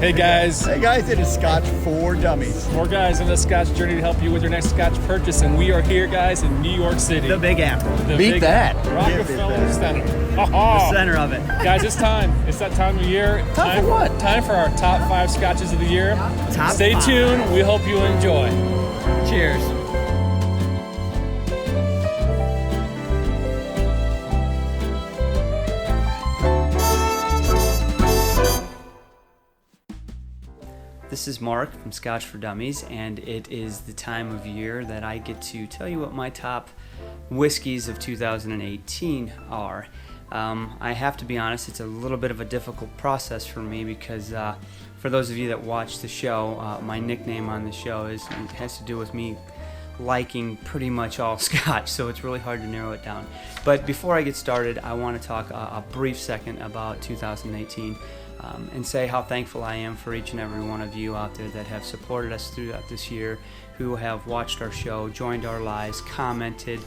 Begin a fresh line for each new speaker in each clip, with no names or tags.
Hey guys.
Hey guys, it is Scotch for Dummies.
4 guys on the Scotch journey to help you with your next Scotch purchase, and we are here, guys, in New York City.
The Big Apple.
Beat that.
Rockefeller Center.
The center of it.
Guys, it's time. It's that time of year.
Time for what?
Time for our top 5 Scotches of the year. Stay tuned. We hope you enjoy.
Cheers.
This is Mark from Scotch for Dummies, and it is the time of year that I get to tell you what my top whiskeys of 2018 are. I have to be honest, it's a little bit of a difficult process for me because for those of you that watch the show, my nickname on the show has to do with me liking pretty much all Scotch, so it's really hard to narrow it down. But before I get started, I want to talk a brief second about 2018 and say how thankful I am for each and every one of you out there that have supported us throughout this year, who have watched our show, joined our lives, commented,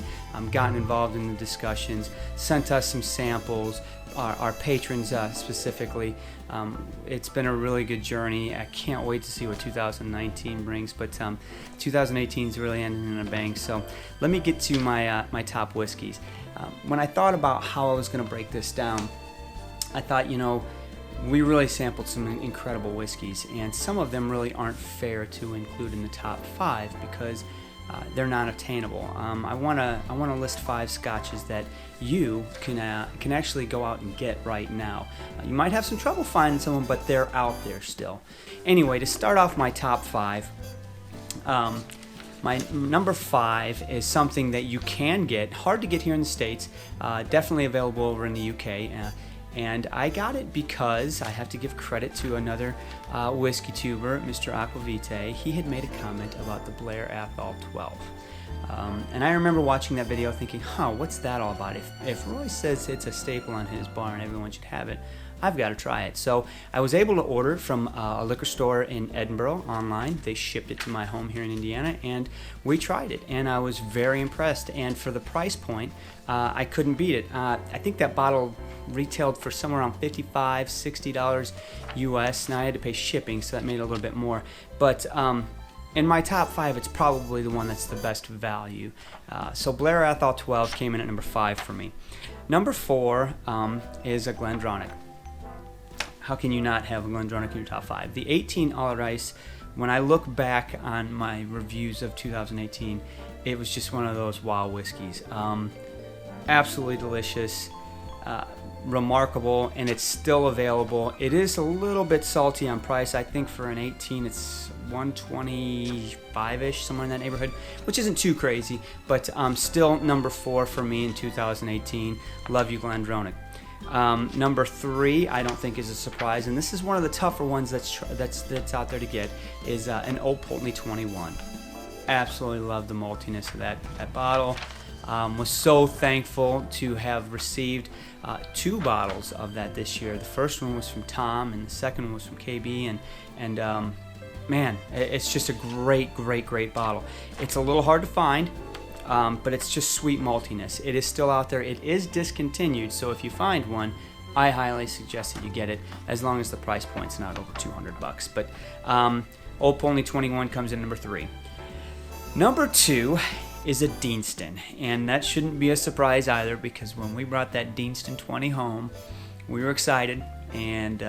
gotten involved in the discussions, sent us some samples, our patrons specifically. It's been a really good journey. I can't wait to see what 2019 brings, but 2018 is really ending in a bang. So let me get to my top whiskeys. When I thought about how I was going to break this down, I thought, we really sampled some incredible whiskeys, and some of them really aren't fair to include in the top 5 because they're not attainable. I want to list 5 Scotches that you can actually go out and get right now. You might have some trouble finding some of them, but they're out there still. Anyway, to start off my top 5, my number 5 is something that you can get, hard to get here in the States, definitely available over in the UK. And I got it because I have to give credit to another whiskey tuber, Mr. Aquavite. He had made a comment about the BLAIR ATHOL 12. And I remember watching that video thinking, what's that all about? If Roy says it's a staple on his bar and everyone should have it, I've got to try it. So I was able to order it from a liquor store in Edinburgh online. They shipped it to my home here in Indiana, and we tried it, and I was very impressed. And for the price point, I couldn't beat it. I think that bottle retailed for somewhere around $55, $60 US. Now I had to pay shipping, so that made it a little bit more. But in my top 5, it's probably the one that's the best value. So BLAIR ATHOL 12 came in at number 5 for me. Number 4 is a GLENDRONACH. How can you not have a GLENDRONACH in your top 5? The 18 ALLARDICE, when I look back on my reviews of 2018, it was just one of those wow whiskeys. Absolutely delicious, remarkable, and it's still available. It is a little bit salty on price. I think for an 18 it's $125-ish, somewhere in that neighborhood, which isn't too crazy, but still number 4 for me in 2018. Love you, GLENDRONACH. Number 3, I don't think is a surprise, and this is one of the tougher ones that's out there to get, is an Old PULTENEY 21. Absolutely love the maltiness of that bottle. Was so thankful to have received 2 bottles of that this year. The first one was from Tom, and the second one was from KB, and man, it's just a great bottle. It's a little hard to find, but it's just sweet maltiness. It is still out there. It is discontinued, so if you find one, I highly suggest that you get it, as long as the price point's not over $200. But Old PULTENEY 21 comes in number 3. Number 2 is a DEANSTON, and that shouldn't be a surprise either, because when we brought that DEANSTON 20 home, we were excited, and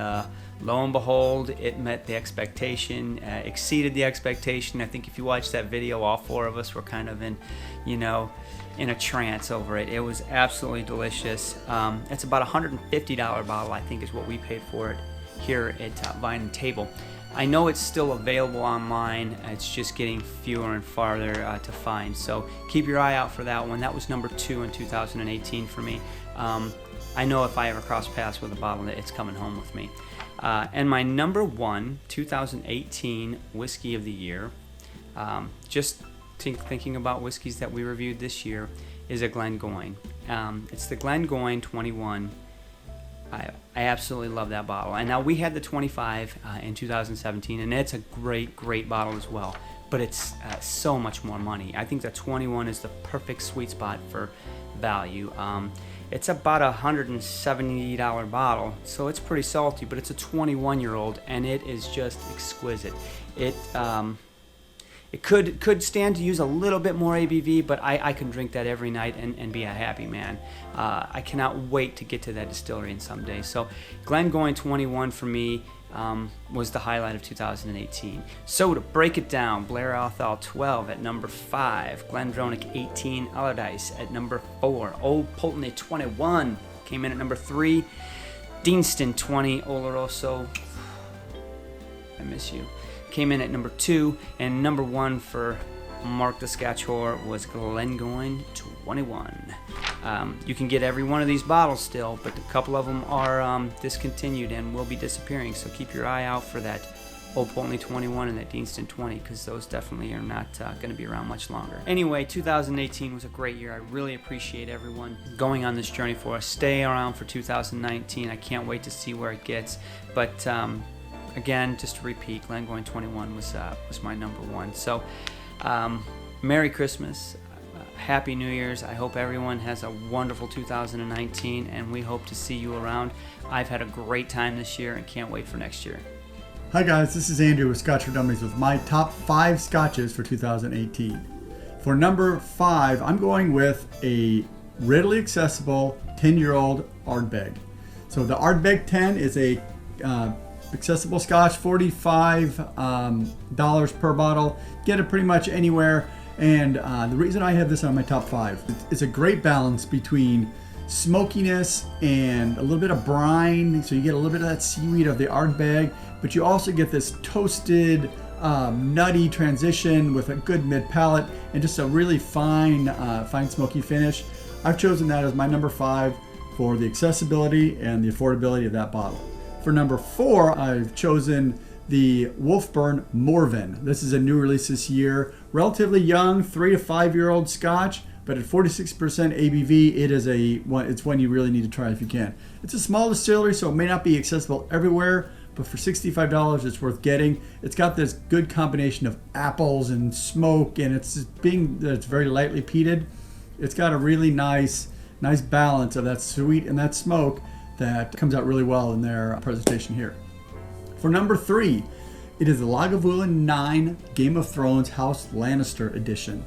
lo and behold, it met the expectation, exceeded the expectation. I think if you watch that video, all 4 of us were kind of in a trance over it. It was absolutely delicious. It's about a $150 bottle, I think, is what we paid for it here at Vine and Table. I know it's still available online. It's just getting fewer and farther to find. So keep your eye out for that one. That was number 2 in 2018 for me. I know if I ever cross paths with a bottle, it's coming home with me. And my number 1 2018 whiskey of the year, just thinking about whiskeys that we reviewed this year, is a GLENGOYNE. It's the GLENGOYNE 21. I absolutely love that bottle. And now we had the 25 in 2017, and it's a great bottle as well. But it's so much more money. I think the 21 is the perfect sweet spot for value. It's about a $170 bottle, so it's pretty salty, but it's a 21-year-old, and it is just exquisite. It could stand to use a little bit more ABV, but I can drink that every night and be a happy man. I cannot wait to get to that distillery in some day. So Glengoyne 21 for me was the highlight of 2018. So to break it down, BLAIR ATHOL 12 at number 5, GLENDRONACH 18 ALLARDICE at number 4, Old PULTENEY 21 came in at number 3, DEANSTON 20 Oloroso, I miss you, came in at number 2, and number 1 for Mark the Scotch whore was GLENGOYNE 21. You can get every one of these bottles still, but a couple of them are discontinued and will be disappearing, so keep your eye out for that Old PULTENEY 21 and that DEANSTON 20, because those definitely are not going to be around much longer. Anyway, 2018 was a great year. I really appreciate everyone going on this journey for us. Stay around for 2019. I can't wait to see where it gets, but again, just to repeat, Glengoyne 21 was my number 1. So, Merry Christmas, Happy New Year's. I hope everyone has a wonderful 2019, and we hope to see you around. I've had a great time this year and can't wait for next year.
Hi guys, this is Andrew with Scotch for Dummies with my top 5 scotches for 2018. For number 5, I'm going with a readily accessible 10-year-old ARDBEG. So the ARDBEG 10 is a accessible scotch, $45 per bottle. Get it pretty much anywhere. And the reason I have this on my top 5, it's a great balance between smokiness and a little bit of brine. So you get a little bit of that seaweed of the ARDBEG, but you also get this toasted, nutty transition with a good mid palate and just a really fine smoky finish. I've chosen that as my number 5 for the accessibility and the affordability of that bottle. For number 4, I've chosen the Wolfburn Morven. This is a new release this year. Relatively young, 3 to 5 year old scotch, but at 46% ABV, it's one you really need to try if you can. It's a small distillery, so it may not be accessible everywhere, but for $65, it's worth getting. It's got this good combination of apples and smoke, and it's very lightly peated. It's got a really nice balance of that sweet and that smoke that comes out really well in their presentation here. For number 3, it is the Lagavulin 9 Game of Thrones House Lannister edition.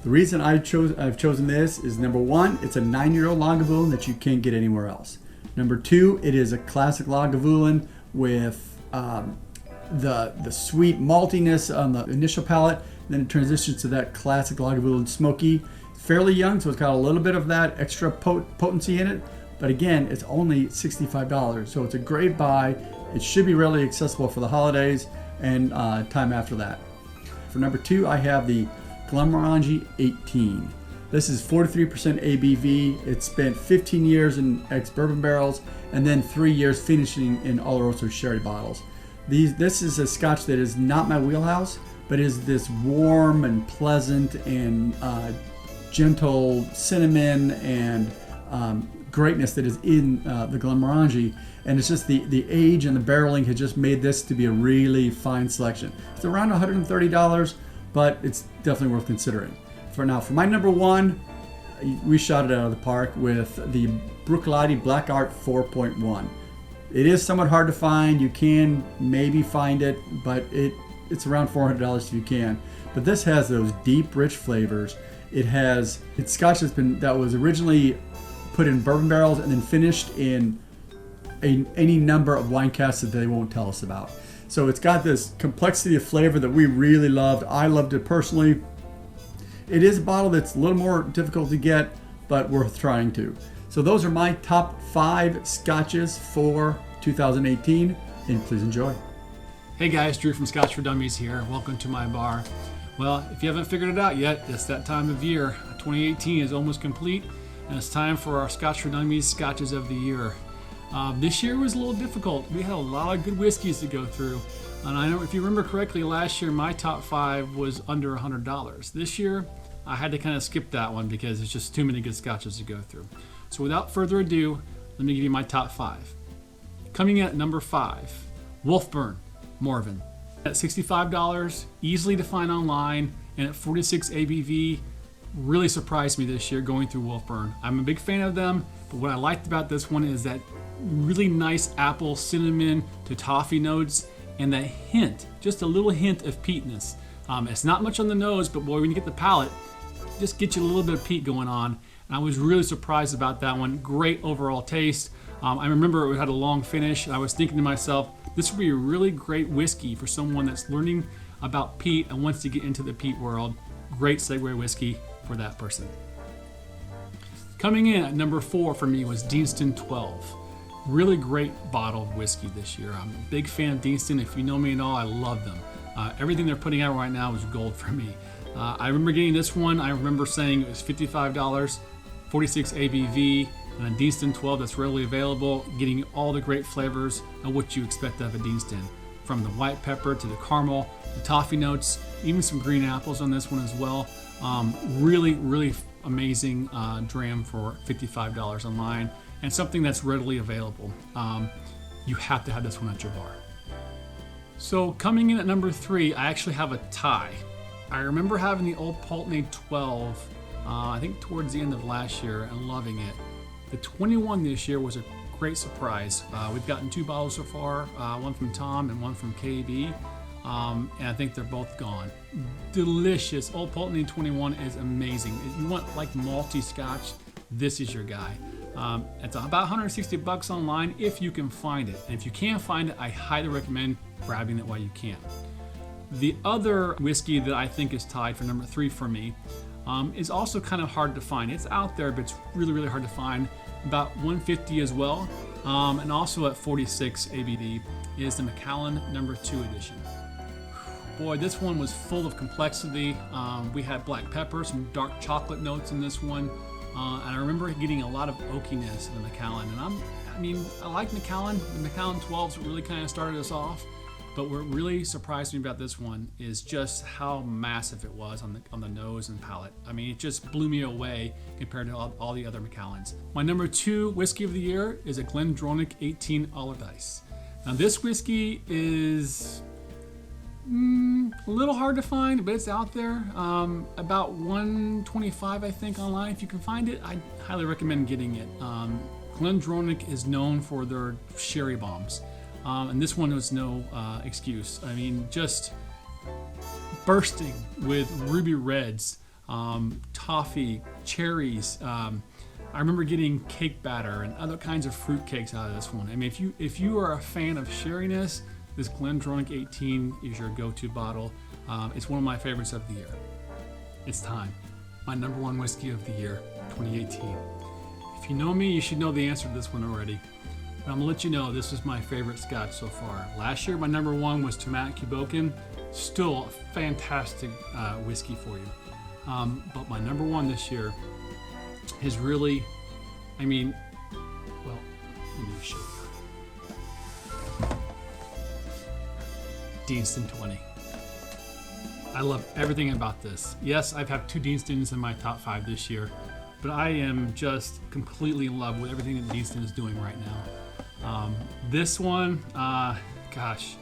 The reason I've chosen this is, number 1, it's a 9-year-old Lagavulin that you can't get anywhere else. Number 2, it is a classic Lagavulin with the sweet maltiness on the initial palate, then it transitions to that classic Lagavulin smoky. Fairly young, so it's got a little bit of that extra potency in it, but again, it's only $65, so it's a great buy. It should be readily accessible for the holidays and time after that. For number 2, I have the GLENMORANGIE 18. This is 43% ABV. It spent 15 years in ex-bourbon barrels and then 3 years finishing in Oloroso sherry bottles. This is a scotch that is not my wheelhouse, but is this warm and pleasant and gentle cinnamon and greatness that is in the Glenmorangie, and it's just the age and the barreling has just made this to be a really fine selection. It's around $130, but it's definitely worth considering. For my number 1, we shot it out of the park with the BRUICHLADDICH Black Art 4.1. It is somewhat hard to find. You can maybe find it, but it's around $400 if you can. But this has those deep, rich flavors. It's scotch that was originally put in bourbon barrels and then finished in any number of wine casks that they won't tell us about. So it's got this complexity of flavor that we really loved. I loved it personally. It is a bottle that's a little more difficult to get, but worth trying to. So those are my top 5 scotches for 2018, and please enjoy.
Hey guys, Drew from Scotch for Dummies here. Welcome to my bar. Well, if you haven't figured it out yet, it's that time of year. 2018 is almost complete, and it's time for our Scotch for Dummies Scotches of the Year. This year was a little difficult. We had a lot of good whiskeys to go through. And I know if you remember correctly, last year my top 5 was under $100. This year, I had to kind of skip that one because there's just too many good scotches to go through. So without further ado, let me give you my top 5. Coming in at number 5, Wolfburn Morven. At $65, easily to find online, and at 46 ABV, really surprised me this year going through Wolfburn. I'm a big fan of them, but what I liked about this one is that really nice apple, cinnamon to toffee notes, and that hint, just a little hint of peatness. It's not much on the nose, but boy, when you get the palate, just get you a little bit of peat going on. And I was really surprised about that one. Great overall taste. I remember it had a long finish, and I was thinking to myself, this would be a really great whiskey for someone that's learning about peat and wants to get into the peat world. Great segue whiskey for that person. Coming in at number 4 for me was DEANSTON 12. Really great bottle of whiskey this year. I'm a big fan of DEANSTON. If you know me at all, I love them. Everything they're putting out right now is gold for me. I remember getting this one. I remember saying it was $55, 46 ABV, and a DEANSTON 12 that's readily available, getting all the great flavors of what you expect out of a DEANSTON. From the white pepper to the caramel, the toffee notes, even some green apples on this one as well. Really, really amazing dram for $55 online, and something that's readily available. You have to have this one at your bar. So coming in at number 3, I actually have a tie. I remember having the old PULTENEY 12, I think towards the end of last year, and loving it. The 21 this year was a great surprise. We've gotten 2 bottles so far, one from Tom and one from KB, and I think they're both gone. Delicious. Old PULTENEY 21 is amazing. If you want like malty Scotch, this is your guy. It's about $160 online if you can find it. And if you can't find it, I highly recommend grabbing it while you can. The other whiskey that I think is tied for number 3 for me is also kind of hard to find. It's out there, but it's really, really hard to find. About $150 as well. And also at 46 ABV is the MACALLAN number 2 edition. Boy, this one was full of complexity. We had black pepper, some dark chocolate notes in this one. And I remember getting a lot of oakiness in the MACALLAN. And I like MACALLAN. The MACALLAN 12s really kind of started us off. But what really surprised me about this one is just how massive it was on the nose and palate. I mean, it just blew me away compared to all the other MACALLANs. My number 2 whiskey of the year is a GLENDRONACH 18 ALLARDICE. Now this whiskey is a little hard to find, but it's out there. About $125, I think, online. If you can find it, I highly recommend getting it. GLENDRONACH is known for their sherry bombs. And this one was no excuse. I mean, just bursting with ruby reds, toffee, cherries. I remember getting cake batter and other kinds of fruit cakes out of this one. I mean, if you are a fan of sherryness, this GLENDRONACH 18 is your go-to bottle. It's one of my favorites of the year. It's time. My number 1 whiskey of the year, 2018. If you know me, you should know the answer to this one already. But I'm gonna let you know this is my favorite Scotch so far. Last year, my number 1 was Tomat Cuboken. Still a fantastic whiskey for you. But my number 1 this year is really, let me show you. DEANSTON 20. I love everything about this. Yes, I've had 2 DEANSTONs in my top 5 this year, but I am just completely in love with everything that DEANSTON is doing right now. This one, gosh,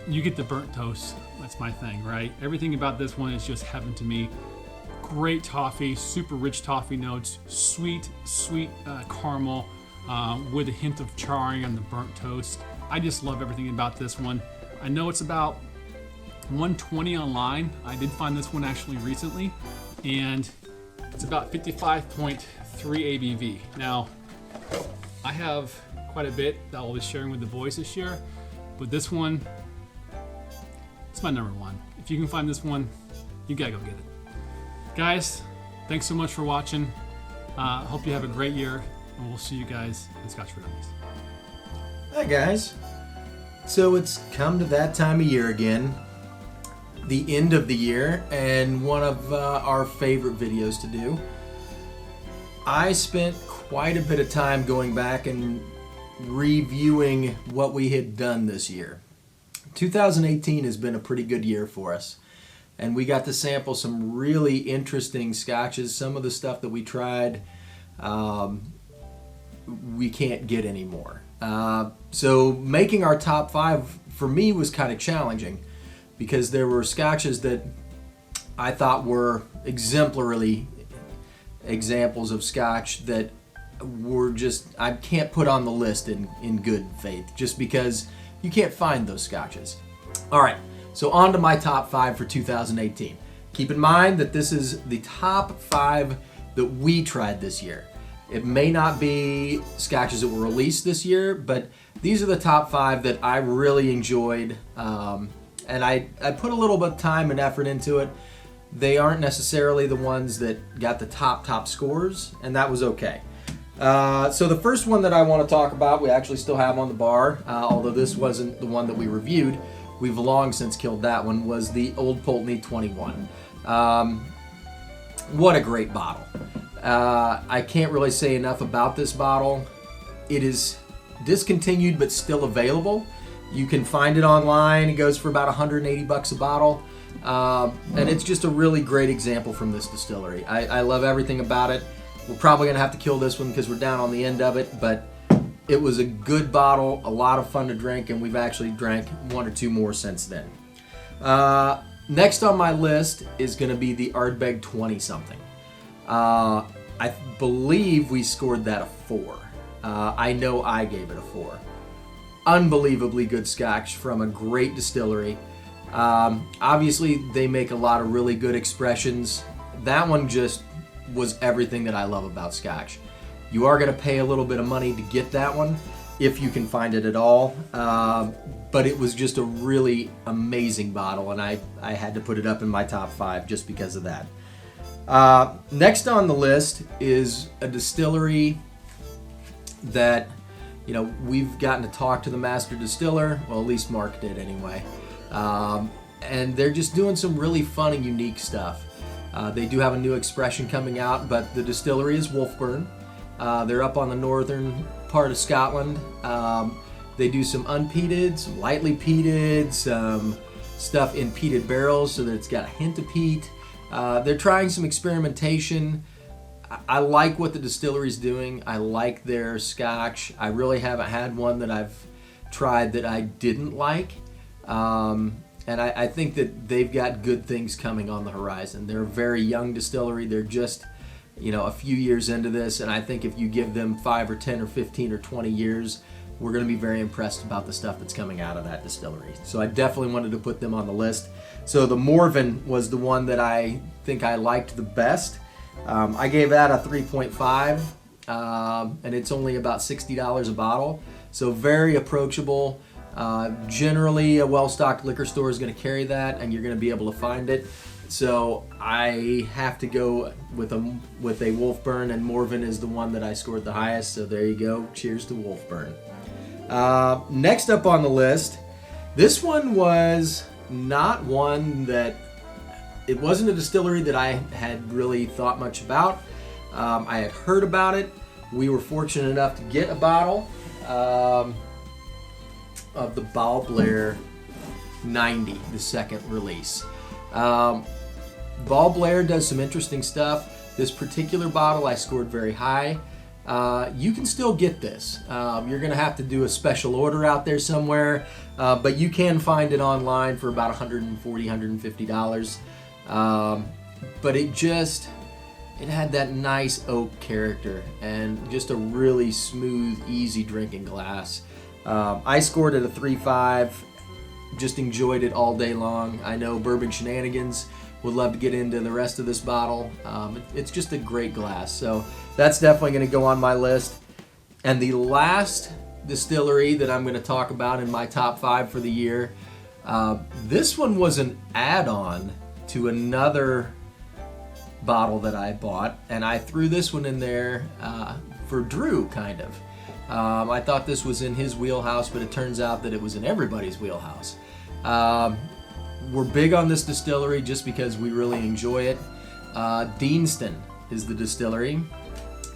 you get the burnt toast. That's my thing, right? Everything about this one is just heaven to me. Great toffee, super rich toffee notes, sweet caramel with a hint of charring on the burnt toast. I just love everything about this one. I know it's about $120 online. I did find this one actually recently, and it's about 55.3 ABV. Now, I have quite a bit that I'll be sharing with the boys this year, but this one, it's my number 1. If you can find this one, you gotta go get it. Guys, thanks so much for watching. Hope you have a great year, and we'll see you guys in Scotch for Dummies.
Hi guys. So it's come to that time of year again, the end of the year, and one of our favorite videos to do. I spent quite a bit of time going back and reviewing what we had done this year. 2018 has been a pretty good year for us, and we got to sample some really interesting Scotches. Some of the stuff that we tried we can't get anymore. So making our top 5 for me was kind of challenging, because there were Scotches that I thought were exemplary examples of Scotch that were just, I can't put on the list in good faith, just because you can't find those Scotches. All right, so on to my top 5 for 2018. Keep in mind that this is the top 5 that we tried this year. It may not be Scotches that were released this year, but these are the top 5 that I really enjoyed. And I put a little bit of time and effort into it. They aren't necessarily the ones that got the top scores, and that was okay. So the first one that I want to talk about, we actually still have on the bar, although this wasn't the one that we reviewed. We've long since killed that one, was the Old Pulteney 21. What a great bottle. I can't really say enough about this bottle. It is discontinued but still available. You can find it online. It goes for about 180 bucks a bottle. And it's just a really great example from this distillery. I love everything about it. We're probably gonna have to kill this one because we're down on the end of it, but it was a good bottle, a lot of fun to drink, and we've actually drank 1 or 2 more since then. Next on my list is gonna be the ARDBEG 20-something. I believe we scored that a 4. I know I gave it a 4. Unbelievably good Scotch from a great distillery. Obviously, they make a lot of really good expressions. That one just was everything that I love about Scotch. You are going to pay a little bit of money to get that one, if you can find it at all. But it was just a really amazing bottle, and I had to put it up in my top 5 just because of that. Next on the list is a distillery that, you know, we've gotten to talk to the master distiller. Well, at least Mark did anyway. And they're just doing some really fun and unique stuff. They do have a new expression coming out, but the distillery is Wolfburn. They're up on the northern part of Scotland. They do some unpeated, some lightly peated, some stuff in peated barrels so that it's got a hint of peat. They're trying some experimentation. I like what the distillery's doing. I like their Scotch. I really haven't had one that I've tried that I didn't like. And I think that they've got good things coming on the horizon. They're a very young distillery. They're just, you know, a few years into this, and I think if you give them 5 or 10 or 15 or 20 years, we're going to be very impressed about the stuff that's coming out of that distillery. So I definitely wanted to put them on the list. So the Morven was the one that I think I liked the best. I gave that a 3.5, and it's only about $60 a bottle. So very approachable. Generally, a well-stocked liquor store is going to carry that, and you're going to be able to find it. So I have to go with a Wolfburn, and Morven is the one that I scored the highest. So there you go. Cheers to Wolfburn. Next up on the list, this one was not one that, it wasn't a distillery that I had really thought much about. I had heard about it. We were fortunate enough to get a bottle of the BLAIR 90, the second release. BLAIR does some interesting stuff. This particular bottle I scored very high. You can still get this. You're going to have to do a special order out there somewhere, but you can find it online for about $140, $150. But it had that nice oak character and just a really smooth, easy drinking glass. I scored it a 3.5. Just enjoyed it all day long. I know Bourbon Shenanigans would love to get into the rest of this bottle. It's just a great glass. So that's definitely going to go on my list. And the last distillery that I'm going to talk about in my top 5 for the year, this one was an add-on to another bottle that I bought, and I threw this one in there for Drew, kind of. I thought this was in his wheelhouse, but it turns out that it was in everybody's wheelhouse. We're big on this distillery just because we really enjoy it. DEANSTON is the distillery,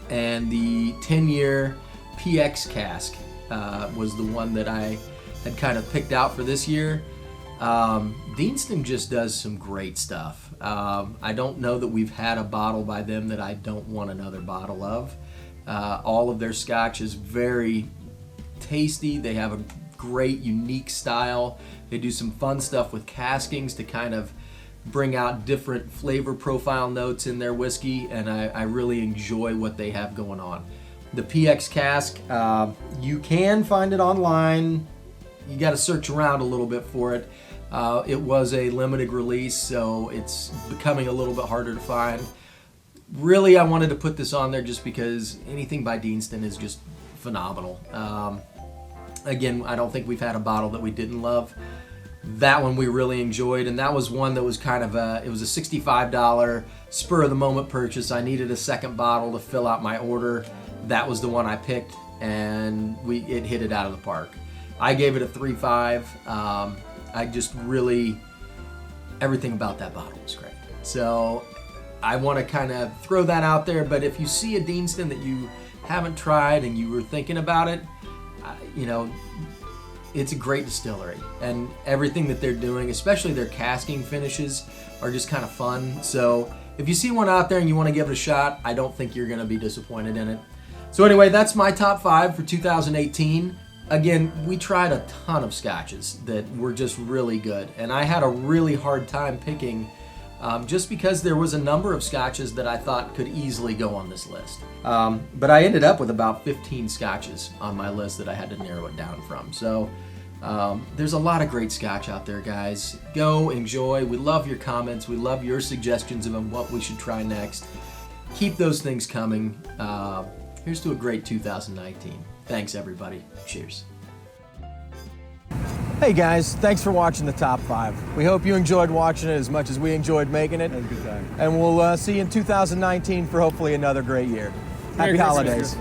and the 10-year PX cask was the one that I had kind of picked out for this year. DEANSTON just does some great stuff. I don't know that we've had a bottle by them that I don't want another bottle of. All of their Scotch is very tasty. They have a great, unique style. They do some fun stuff with caskings to kind of bring out different flavor profile notes in their whiskey, and I really enjoy what they have going on. The PX cask, you can find it online. You got to search around a little bit for it. It was a limited release, so it's becoming a little bit harder to find. Really, I wanted to put this on there just because anything by DEANSTON is just phenomenal. Again, I don't think we've had a bottle that we didn't love. That one we really enjoyed, and that was one that was kind of it was a $65 spur of the moment purchase. I needed a second bottle to fill out my order. That was the one I picked, and it hit it out of the park. I gave it a 3.5. I just really, everything about that bottle was great. So I want to kind of throw that out there, but if you see a DEANSTON that you haven't tried and you were thinking about it, you know, it's a great distillery, and everything that they're doing, especially their casking finishes, are just kind of fun. So if you see one out there and you want to give it a shot, I don't think you're going to be disappointed in it. So anyway, that's my top 5 for 2018. Again, we tried a ton of scotches that were just really good, and I had a really hard time picking just because there was a number of scotches that I thought could easily go on this list. But I ended up with about 15 scotches on my list that I had to narrow it down from. So there's a lot of great scotch out there, guys. Go enjoy. We love your comments. We love your suggestions of what we should try next. Keep those things coming. Here's to a great 2019. Thanks, everybody. Cheers.
Hey guys, thanks for watching the top 5. We hope you enjoyed watching it as much as we enjoyed making it.
That was a good time.
And we'll see you in 2019 for hopefully another great year. Happy holidays.